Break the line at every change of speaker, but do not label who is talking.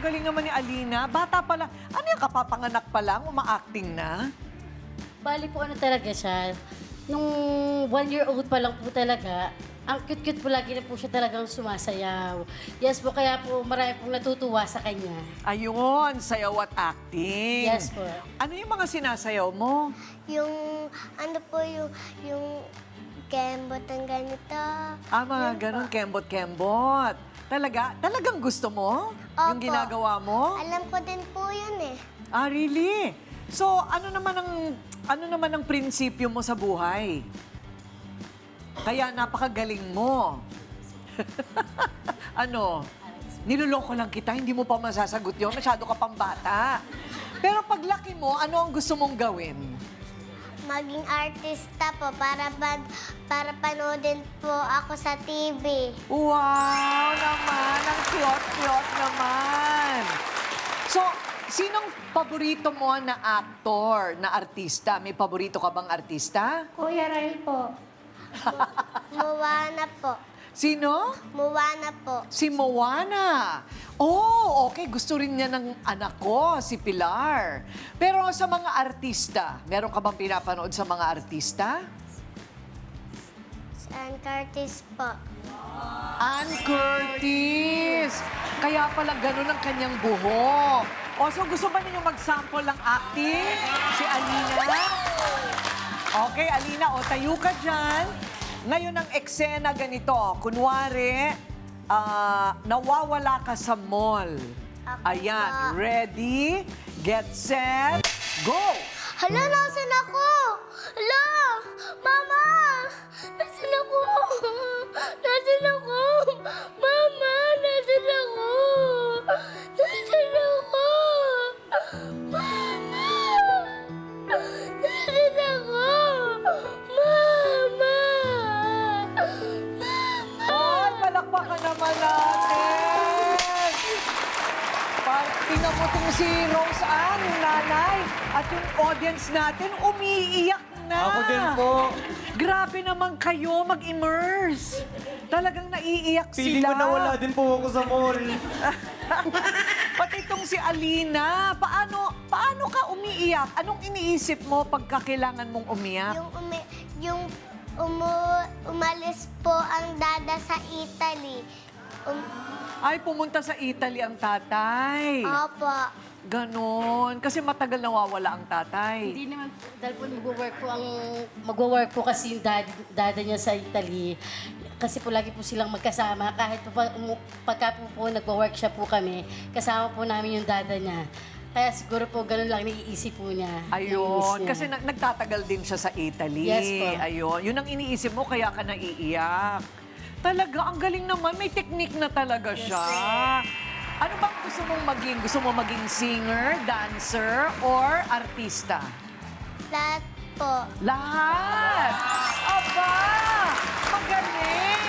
Galing naman ni Alina. Bata pa lang. Ano yung kapapanganak pa lang? Uma-acting na?
Bali po ano talaga siya. Nung 1-year-old pa lang po talaga, ang cute-cute po lagi na po siya talagang sumasayaw. Yes po, kaya po marami pong natutuwa sa kanya.
Ayun, sayaw at acting.
Yes po.
Ano yung mga sinasayaw mo?
Yung, ano po, yung kembot ang ganito.
Mga ganun, kembot-kembot. Talagang gusto mo? Yung
Opo.
ginagawa mo?
Alam ko din po yun eh.
Really? So, ano naman ang prinsipyo mo sa buhay? Kaya napakagaling mo. Niloloko lang kita, hindi mo pa masasagot yun. Masyado ka pang bata. Pero paglaki mo, ano ang gusto mong gawin?
Maging artista po para panoodin po ako sa TV.
Wow naman! Ang cute-cute naman! So, sinong paborito mo na actor, na artista? May paborito ka bang artista?
Kuya Ray po. Moana po.
Sino?
Moana po.
Si Moana. Oh, okay. Gusto rin niya ng anak ko, si Pilar. Pero sa mga artista, meron ka bang pinapanood sa mga artista?
San Curtis po.
Ann Curtis! Kaya pala ganun ang kanyang buhok. O, so gusto ba ninyo mag-sample ng acting? Si Alina? Okay, Alina, o tayo ka dyan. Ngayon ang eksena ganito. Kunwari, nawawala ka sa mall.
Ako
Ayan,
ba?
ready, get set, go!
Hala, nasan ako? Hala! Mama! Nasan ako? Nasan ako? Mama! Nasan ako? Nasan ako? Mama! Nasan ako? Mama!
Ay, palakpakan naman natin! Tingnan mo itong si Rose Ann, yung nanay. At yung audience natin, umiiyak na.
Ako din po.
Grabe naman kayo mag-immerse. Talagang naiiyak
Feeling
sila.
ko nawala din po ako sa mall.
Pati itong si Alina, paano ka umiiyak? Anong iniisip mo pagka kailangan mong umiyak?
Umalis po ang dada sa Italy.
Ay, pumunta sa Italy ang tatay.
Opo.
Ganon. Kasi matagal nawawala ang tatay.
Hindi naman, dahil po magwo-work po kasi yung dada niya sa Italy. Kasi po lagi po silang magkasama. Kahit po pagka po nagwo-work siya po kami, kasama po namin yung dada niya. Kaya siguro po ganun lang naiisip po niya.
Ayun,
Naiisip niya.
kasi nagtatagal din siya sa Italy.
Yes po.
Ayun, yun ang iniisip mo, kaya ka naiiyak. Talaga, ang galing naman. May technique na talaga siya. Ano bang gusto mong maging? Gusto mo maging singer, dancer, or artista?
Lahat po.
Lahat! Aba! Magaling!